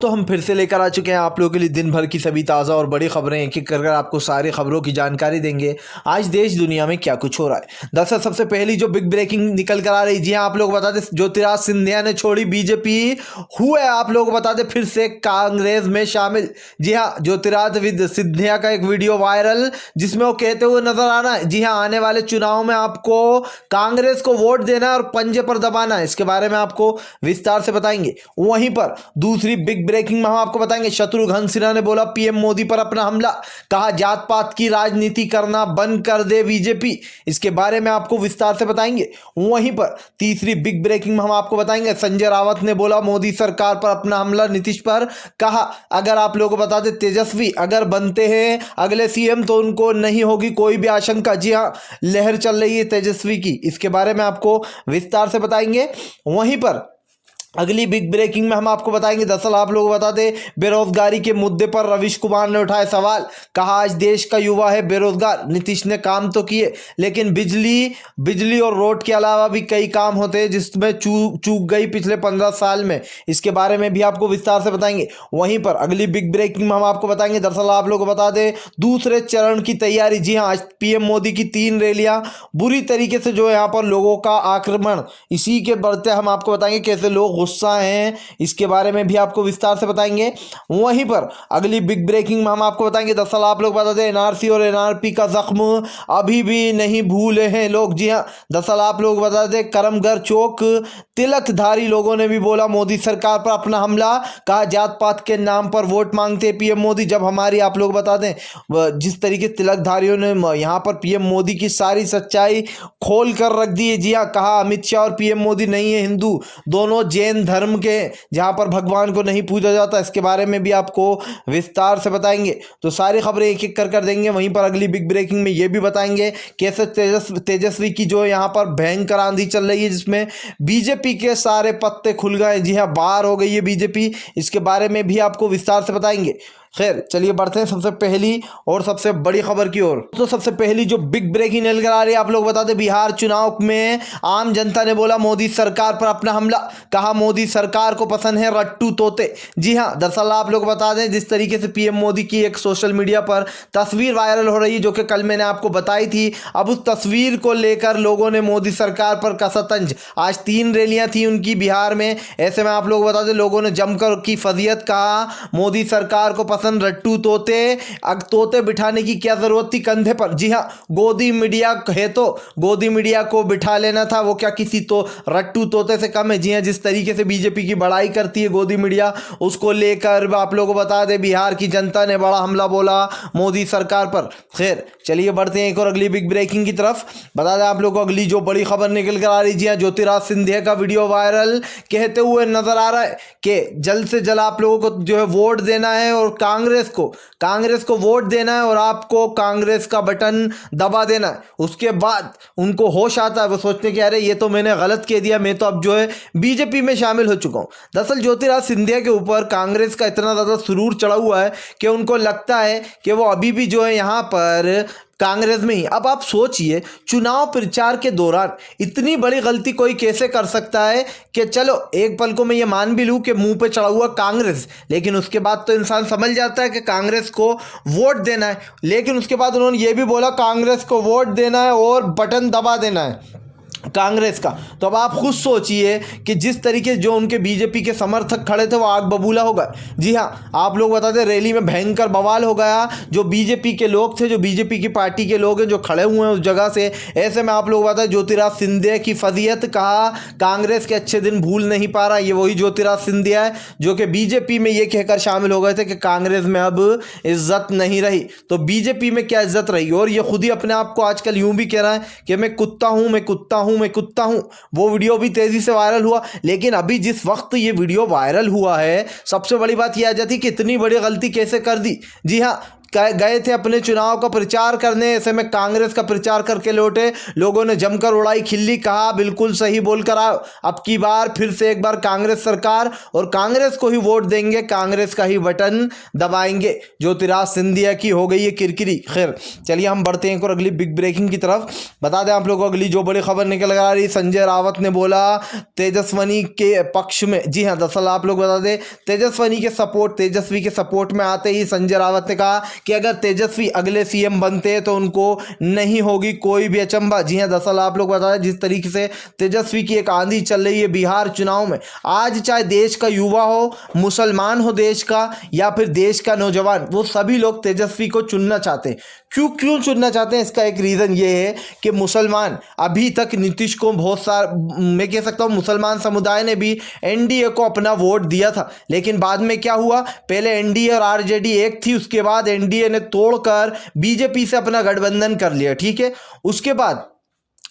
तो हम फिर से लेकर आ चुके हैं आप लोगों के लिए दिन भर की सभी ताज़ा और बड़ी खबरें एक एक कर आपको सारी खबरों की जानकारी देंगे। आज देश दुनिया में क्या कुछ हो रहा है। दरअसल सबसे पहली जो बिग ब्रेकिंग निकल कर आ रही, जी हाँ, आप लोग बता दें ज्योतिरादित्य सिंधिया ने छोड़ी बीजेपी, हुए आप लोग बता दें फिर से कांग्रेस में शामिल। जी हाँ, ज्योतिरादित्य सिंधिया का एक वीडियो वायरल जिसमें वो कहते हुए नजर आना है, जी हाँ, आने वाले चुनाव में आपको कांग्रेस को वोट देना है और पंजे पर दबाना है। इसके बारे में आपको विस्तार से बताएंगे। वहीं पर दूसरी बिग ब्रेकिंग में हम आपको बताएंगे, शत्रुघ्न सिन्हा ने बोला पीएम मोदी पर अपना हमला, कहा जात पात की राजनीति करना बंद कर दे बीजेपी। इसके बारे में आपको विस्तार से बताएंगे। वहीं पर तीसरी बिग ब्रेकिंग में हम आपको बताएंगे, संजय रावत ने बोला मोदी सरकार पर अपना हमला नीतीश पर, कहा अगर आप लोगों को बता दें तेजस्वी अगर बनते हैं अगले सीएम तो उनको नहीं होगी कोई भी आशंका। जी हाँ, लहर चल रही है तेजस्वी की, इसके बारे में आपको विस्तार से बताएंगे। वहीं पर अगली बिग ब्रेकिंग में हम आपको बताएंगे, दरअसल आप लोग बता दें बेरोजगारी के मुद्दे पर रविश कुमार ने उठाए सवाल, कहा आज देश का युवा है बेरोजगार। नीतीश ने काम तो किए लेकिन बिजली और रोड के अलावा भी कई काम होते हैं जिसमें चूक गई पिछले 15 साल में। इसके बारे में भी आपको विस्तार से बताएंगे। वहीं पर अगली बिग ब्रेकिंग में हम आपको बताएंगे, दरअसल आप लोग बता दें दूसरे चरण की तैयारी। जी हाँ, आज पीएम मोदी की 3 रैलियां, बुरी तरीके से जो यहाँ पर लोगों का आक्रमण, इसी के बढ़ते हम आपको बताएंगे कैसे लोग गुस्सा हैं, इसके बारे में भी आपको विस्तार से बताएंगे। वहीं पर अगली बिग ब्रेकिंग में हम आपको बताएंगे, दरअसल आप लोग बता दें एनआरसी और एनआरपी का जख्म अभी भी नहीं भूले हैं लोग। जी हाँ, दरअसल आप लोग बता दें करमगर चौक तिलकधारी लोगों ने भी बोला मोदी सरकार पर अपना हमला, कहा जात पात के नाम पर वोट मांगते पीएम मोदी। जब हमारी आप लोग बता दें जिस तरीके तिलकधारियों ने यहाँ पर पीएम मोदी की सारी सच्चाई खोल कर रख दी है। जी हाँ, कहा अमित शाह और पीएम मोदी नहीं है हिंदू, दोनों जैन धर्म के जहां पर भगवान को नहीं पूजा जाता। इसके बारे में भी आपको विस्तार से बताएंगे। तो सारी खबरें एक एक कर देंगे। वहीं पर अगली बिग ब्रेकिंग में ये भी बताएंगे कैसे तेजस्वी की जो यहां पर भयंकर आंधी चल रही है जिसमें बीजेपी के सारे पत्ते खुल गए। जी हां, बाहर हो गई है बीजेपी। इसके बारे में भी आपको विस्तार से बताएंगे। खैर चलिए बढ़ते हैं सबसे पहली और सबसे बड़ी खबर की ओर। तो सबसे पहली जो बिग ब्रेकिंग निकल आ रही है, आप लोग बता दें बिहार चुनाव में आम जनता ने बोला मोदी सरकार पर अपना हमला, कहा मोदी सरकार को पसंद है रट्टू तोते। जी हां, दरअसल आप लोग बता दें जिस तरीके से पीएम मोदी की एक सोशल मीडिया पर तस्वीर वायरल हो रही है जो कि कल मैंने आपको बताई थी, अब उस तस्वीर को लेकर लोगों ने मोदी सरकार पर कसा तंज। आज 3 रैलियां थी उनकी बिहार में, ऐसे में आप लोग बता दें लोगों ने जमकर की फजीयत, कहा मोदी सरकार को पसंद रट्टू तोते, तोते बिठाने की क्या जरूरत थी कंधे पर। जी हाँ, गोदी मीडिया है तो गोदी मीडिया को बिठा लेना था, वो क्या किसी तो रट्टू तोते से कम है। जी हाँ, जिस तरीके से बीजेपी की बड़ाई करती है गोदी मीडिया, उसको लेकर आप लोगों को बता दें बिहार की जनता ने बड़ा हमला बोला मोदी सरकार पर। खैर चलिए बढ़ते हैं एक और अगली बिग ब्रेकिंग की तरफ। बता दें आप लोगों को अगली जो बड़ी खबर निकल कर आ रही, जी हाँ, ज्योतिरादित्य सिंधिया का वीडियो वायरल कहते हुए नजर आ रहा है कि जल्द से जल्द आप लोगों को जो है वोट देना है और कांग्रेस को वोट देना है और आपको कांग्रेस का बटन दबा देना है। उसके बाद उनको होश आता है, वो सोचते कि अरे ये तो मैंने गलत कह दिया, मैं तो अब जो है बीजेपी में शामिल हो चुका हूं। दरअसल ज्योतिरादित्य सिंधिया के ऊपर कांग्रेस का इतना ज्यादा सुरूर चढ़ा हुआ है कि उनको लगता है कि वो अभी भी जो है यहां पर कांग्रेस में ही। अब आप सोचिए चुनाव प्रचार के दौरान इतनी बड़ी गलती कोई कैसे कर सकता है कि चलो एक पल को मैं ये मान भी लूं कि मुंह पे चढ़ा हुआ कांग्रेस, लेकिन उसके बाद तो इंसान समझ जाता है कि कांग्रेस को वोट देना है। लेकिन उसके बाद उन्होंने ये भी बोला कांग्रेस को वोट देना है और बटन दबा देना है कांग्रेस का। तो अब आप खुद सोचिए कि जिस तरीके जो उनके बीजेपी के समर्थक खड़े थे वो आग बबूला हो गए। जी हाँ, आप लोग बता दें रैली में भयंकर बवाल हो गया। जो बीजेपी के लोग थे, जो बीजेपी की पार्टी के लोग हैं जो खड़े हुए हैं उस जगह से, ऐसे में आप लोग बता दें ज्योतिरादित्य सिंधिया की फजीयत, कहा कांग्रेस के अच्छे दिन भूल नहीं पा रहा। ये वही ज्योतिरादित्य सिंधिया है जो कि बीजेपी में ये कहकर शामिल हो गए थे कि कांग्रेस में अब इज्जत नहीं रही, तो बीजेपी में क्या इज्जत रही। और ये खुद ही अपने आप को आजकल यूं भी कह रहा है कि मैं कुत्ता हूं, मैं कुत्ता हूं, मैं कुत्ता हूं। वो वीडियो भी तेजी से वायरल हुआ। लेकिन अभी जिस वक्त ये वीडियो वायरल हुआ है, सबसे बड़ी बात यह आ जाती कि इतनी बड़ी गलती कैसे कर दी। जी हां, गए थे अपने चुनाव का प्रचार करने, ऐसे में कांग्रेस का प्रचार करके लौटे। लोगों ने जमकर उड़ाई खिल्ली, कहा बिल्कुल सही बोलकर आओ, अब की बार फिर से एक बार कांग्रेस सरकार और कांग्रेस को ही वोट देंगे, कांग्रेस का ही बटन दबाएंगे। ज्योतिराज सिंधिया की हो गई है किरकिरी। खैर चलिए हम बढ़ते हैं और अगली बिग ब्रेकिंग की तरफ। बता दें आप लोगों को अगली जो बड़ी खबर निकल आ रही, संजय रावत ने बोला तेजस्वी के पक्ष में। जी हाँ, दरअसल आप लोग बता दें तेजस्वी के सपोर्ट में आते ही संजय रावत ने कहा कि अगर तेजस्वी अगले सीएम बनते हैं तो उनको नहीं होगी कोई भी अचंभा। जी हाँ, दरअसल आप लोग बता दें जिस तरीके से तेजस्वी की एक आंधी चल रही है बिहार चुनाव में, आज चाहे देश का युवा हो, मुसलमान हो देश का या फिर देश का नौजवान, वो सभी लोग तेजस्वी को चुनना चाहते हैं। क्यों चुनना चाहते हैं? इसका एक रीज़न ये है कि मुसलमान अभी तक नीतीश को मैं कह सकता हूँ मुसलमान समुदाय ने भी एनडीए को अपना वोट दिया था, लेकिन बाद में क्या हुआ, पहले एनडीए और आरजेडी एक थी, उसके बाद एनडीए ने तोड़कर बीजेपी से अपना गठबंधन कर लिया। ठीक है, उसके बाद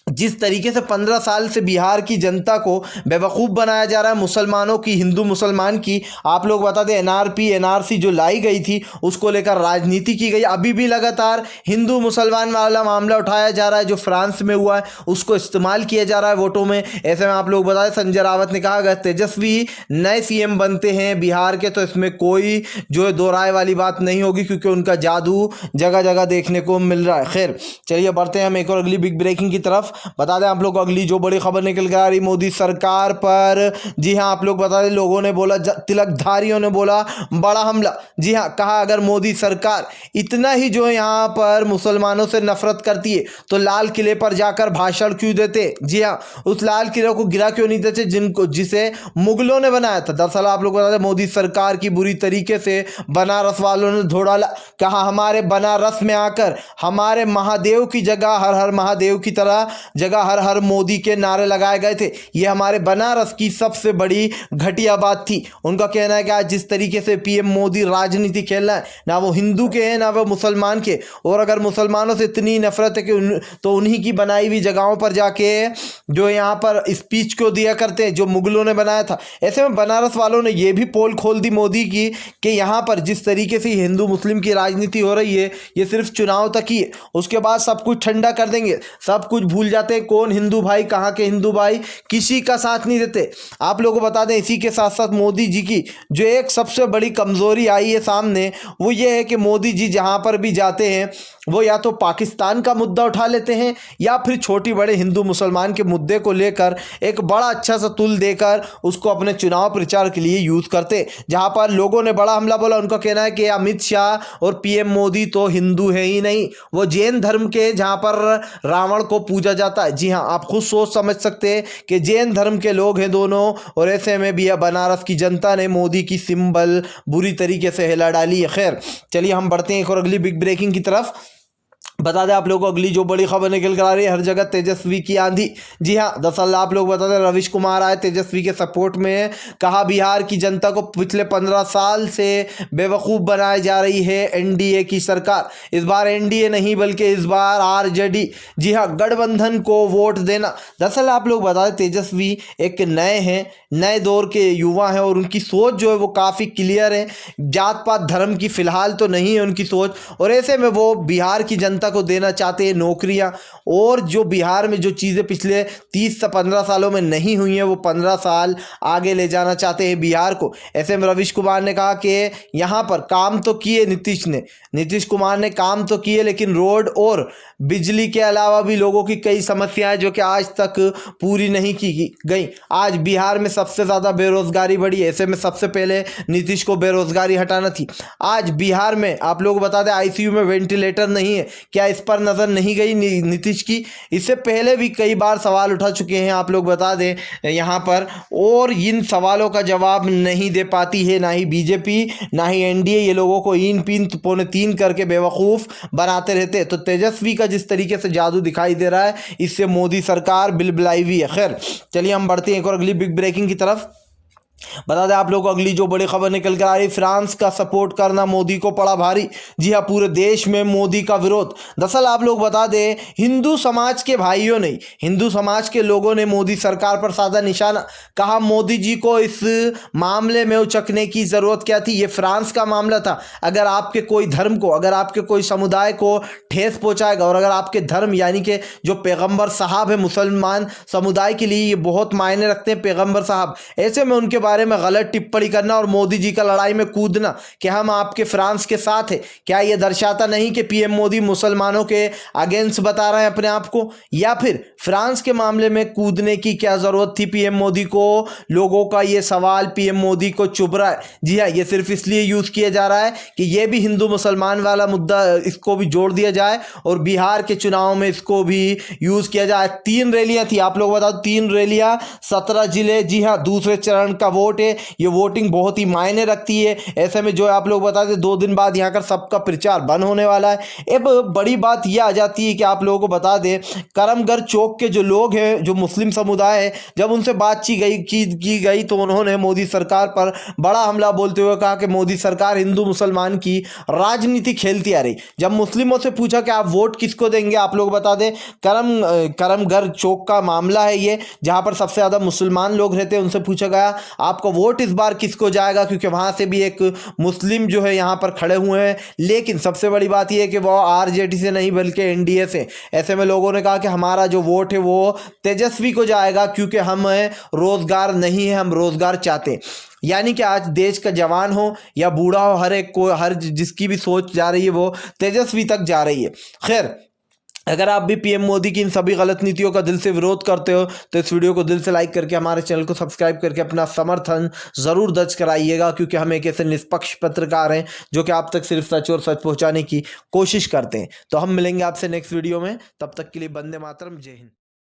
जिस तरीके से 15 साल से बिहार की जनता को बेवकूफ़ बनाया जा रहा है, मुसलमानों की, हिंदू मुसलमान की, आप लोग बता दें एनआरसी जो लाई गई थी उसको लेकर राजनीति की गई। अभी भी लगातार हिंदू मुसलमान वाला मामला उठाया जा रहा है, जो फ्रांस में हुआ है उसको इस्तेमाल किया जा रहा है वोटों में। ऐसे में आप लोग बता दें संजय रावत ने कहा अगर तेजस्वी नए सीएम बनते हैं बिहार के तो इसमें कोई जो है दो राय वाली बात नहीं होगी, क्योंकि उनका जादू जगह जगह देखने को मिल रहा है। खैर चलिए बढ़ते हैं हम एक और अगली बिग ब्रेकिंग की तरफ। बता दें आप लोग अगली जो बड़ी खबर निकल कर आ रही मोदी सरकार पर। जी हां, आप लोग बता दें लोगों ने बोला, तिलकधारियों ने बोला बड़ा हमला। जी हां, कहा अगर मोदी सरकार इतना ही जो यहां पर मुसलमानों से नफरत करती है तो लाल किले पर जाकर भाषण क्यों देते। जी हां, उस लाल किले को गिरा क्यों नहीं देते जिसे मुगलों ने बनाया था। दरअसल आप लोग बता दें मोदी सरकार की बुरी तरीके से बनारस वालों ने धो डाला। कहा हमारे बनारस में आकर हमारे महादेव की जगह हर हर महादेव की तरह जगह हर हर मोदी के नारे लगाए गए थे। ये हमारे बनारस की सबसे बड़ी घटिया बात थी। उनका कहना है कि आज जिस तरीके से पीएम मोदी राजनीति खेल रहा है, ना वो हिंदू के हैं ना वो मुसलमान के, और अगर मुसलमानों से इतनी नफरत है कि तो उन्हीं की बनाई हुई जगहों पर जाके जो यहाँ पर स्पीच को दिया करते हैं जो मुगलों ने बनाया था। ऐसे में बनारस वालों ने यह भी पोल खोल दी मोदी की कि यहाँ पर जिस तरीके से हिंदू मुस्लिम की राजनीति हो रही है ये सिर्फ चुनाव तक ही है, उसके बाद सब कुछ ठंडा कर देंगे, सब कुछ भूल जाते हैं कौन हिंदू भाई कहाँ के हिंदू भाई, किसी का साथ नहीं देते। आप लोगों को बता दें इसी के साथ साथ मोदी जी की जो एक सबसे बड़ी कमजोरी आई है सामने वो ये है कि मोदी जी जहाँ पर भी जाते हैं वो या तो पाकिस्तान का मुद्दा उठा लेते हैं या फिर छोटी बड़े हिंदू मुसलमान के मुद्दे को लेकर एक बड़ा अच्छा सा तुल देकर उसको अपने चुनाव प्रचार के लिए यूज़ करते। जहाँ पर लोगों ने बड़ा हमला बोला, उनका कहना है कि अमित शाह और पीएम मोदी तो हिंदू है ही नहीं, वो जैन धर्म के जहाँ पर रावण को पूजा जाता है। जी हाँ, आप खुद सोच समझ सकते हैं कि जैन धर्म के लोग हैं दोनों, और ऐसे में भी बनारस की जनता ने मोदी की सिंबल बुरी तरीके से हिला डाली है। खैर चलिए हम बढ़ते हैं एक और अगली बिग ब्रेकिंग की तरफ। बता दें आप लोगों को अगली जो बड़ी खबर निकल कर आ रही है, हर जगह तेजस्वी की आंधी। जी हाँ, दरअसल आप लोग बता दें रविश कुमार आए तेजस्वी के सपोर्ट में, कहा बिहार की जनता को पिछले 15 साल से बेवकूफ़ बनाई जा रही है एनडीए की सरकार। इस बार एनडीए नहीं बल्कि इस बार आरजेडी, जी हाँ, गठबंधन को वोट देना। दरअसल आप लोग बता दें तेजस्वी एक नए हैं, नए दौर के युवा हैं और उनकी सोच जो है वो काफ़ी क्लियर है, जात पात धर्म की फ़िलहाल तो नहीं है उनकी सोच, और ऐसे में वो बिहार की जनता को देना चाहते हैं नौकरियां, और जो बिहार में जो चीज़ें पिछले 30 से 15 सालों में नहीं हुई हैं वो 15 साल आगे ले जाना चाहते हैं बिहार को। ऐसे में रविश कुमार ने कहा कि यहाँ पर काम तो किए नीतीश कुमार ने काम तो किए, लेकिन रोड और बिजली के अलावा भी लोगों की कई समस्याएं जो कि आज तक पूरी नहीं की गई। आज बिहार में सबसे ज़्यादा बेरोजगारी बढ़ी है, ऐसे में सबसे पहले नीतीश को बेरोजगारी हटाना थी। आज बिहार में आप लोग बता दें आईसीयू में वेंटिलेटर नहीं है, क्या इस पर नज़र नहीं गई नीतीश की? इससे पहले भी कई बार सवाल उठा चुके हैं आप लोग बता दें यहाँ पर, और इन सवालों का जवाब नहीं दे पाती है ना ही बीजेपी ना ही एनडीए। ये लोगों को इन पीन पौने तीन करके बेवकूफ़ बनाते रहते हैं। तो तेजस्वी का जिस तरीके से जादू दिखाई दे रहा है इससे मोदी सरकार बिलबिलाई हुई है। खैर चलिए हम बढ़ते हैं एक और अगली बिग ब्रेकिंग की तरफ। बता दें आप लोगों को अगली जो बड़ी खबर निकल कर आ रही, फ्रांस का सपोर्ट करना मोदी को पड़ा भारी। जी हाँ, पूरे देश में मोदी का विरोध। दरअसल आप लोग बता दें, हिंदू समाज के भाइयों ने, हिंदू समाज के लोगों ने मोदी सरकार पर साधा निशाना। कहा मोदी जी को इस मामले में उचकने की जरूरत क्या थी, ये फ्रांस का मामला था। अगर आपके कोई धर्म को, अगर आपके कोई समुदाय को ठेस पहुंचाएगा, और अगर आपके धर्म यानी कि जो पैगंबर साहब है मुसलमान समुदाय के लिए ये बहुत मायने रखते हैं पैगंबर साहब, ऐसे में उनके बारे में गलत टिप्पणी करना और मोदी जी का लड़ाई में कूदना कि हम आपके फ्रांस के साथ है, क्या ये दर्शाता नहीं कि पीएम मोदी मुसलमानों के अगेंस्ट बता रहे हैं अपने आप को? या फिर फ्रांस के मामले में कूदने की क्या जरूरत थी पीएम मोदी को? लोगों का ये सवाल पीएम मोदी को चुभ रहा है। जी हाँ, ये सिर्फ इसलिए यूज किया जा रहा है कि ये भी हिंदू मुसलमान वाला मुद्दा, इसको भी जोड़ दिया जाए और बिहार के चुनाव में इसको भी यूज किया जाए। 3 रैलियां थी, आप लोग बता दो, 3 रैलियां, 17 जिले। जी हाँ, दूसरे चरण का वोट है, ये वोटिंग बहुत ही मायने रखती है। ऐसे में जो आप लोग बता दें 2 दिन बाद यहाँ का सबका प्रचार बंद होने वाला है। अब बड़ी बात यह आ जाती है कि आप लोगों को बता दें, करमगढ़ चौक के जो लोग हैं, जो मुस्लिम समुदाय है, जब उनसे बातचीत की गई तो उन्होंने मोदी सरकार पर बड़ा हमला बोलते हुए कहा कि मोदी सरकार हिंदू मुसलमान की राजनीति खेलती आ रही। जब मुस्लिमों से पूछा कि आप वोट किसको देंगे, आप लोग बता दें करमगढ़ चौक का मामला है ये, जहां पर सबसे ज्यादा मुसलमान लोग रहते हैं, उनसे पूछा गया आपका वोट इस बार किसको जाएगा, क्योंकि वहां से भी एक मुस्लिम जो है यहां पर खड़े हुए हैं। लेकिन सबसे बड़ी बात यह है कि वो आरजेडी से नहीं बल्कि एनडीए से। ऐसे में लोगों ने कहा कि हमारा जो वोट है वो तेजस्वी को जाएगा, क्योंकि हम रोजगार नहीं है, हम रोजगार चाहते हैं। यानी कि आज देश का जवान हो या बूढ़ा हो, हर एक को, हर जिसकी भी सोच जा रही है वो तेजस्वी तक जा रही है। खैर, अगर आप भी पीएम मोदी की इन सभी गलत नीतियों का दिल से विरोध करते हो तो इस वीडियो को दिल से लाइक करके हमारे चैनल को सब्सक्राइब करके अपना समर्थन जरूर दर्ज कराइएगा, क्योंकि हम एक ऐसे निष्पक्ष पत्रकार हैं जो कि आप तक सिर्फ सच और सच पहुंचाने की कोशिश करते हैं। तो हम मिलेंगे आपसे नेक्स्ट वीडियो में, तब तक के लिए वंदे मातरम, जय हिंद।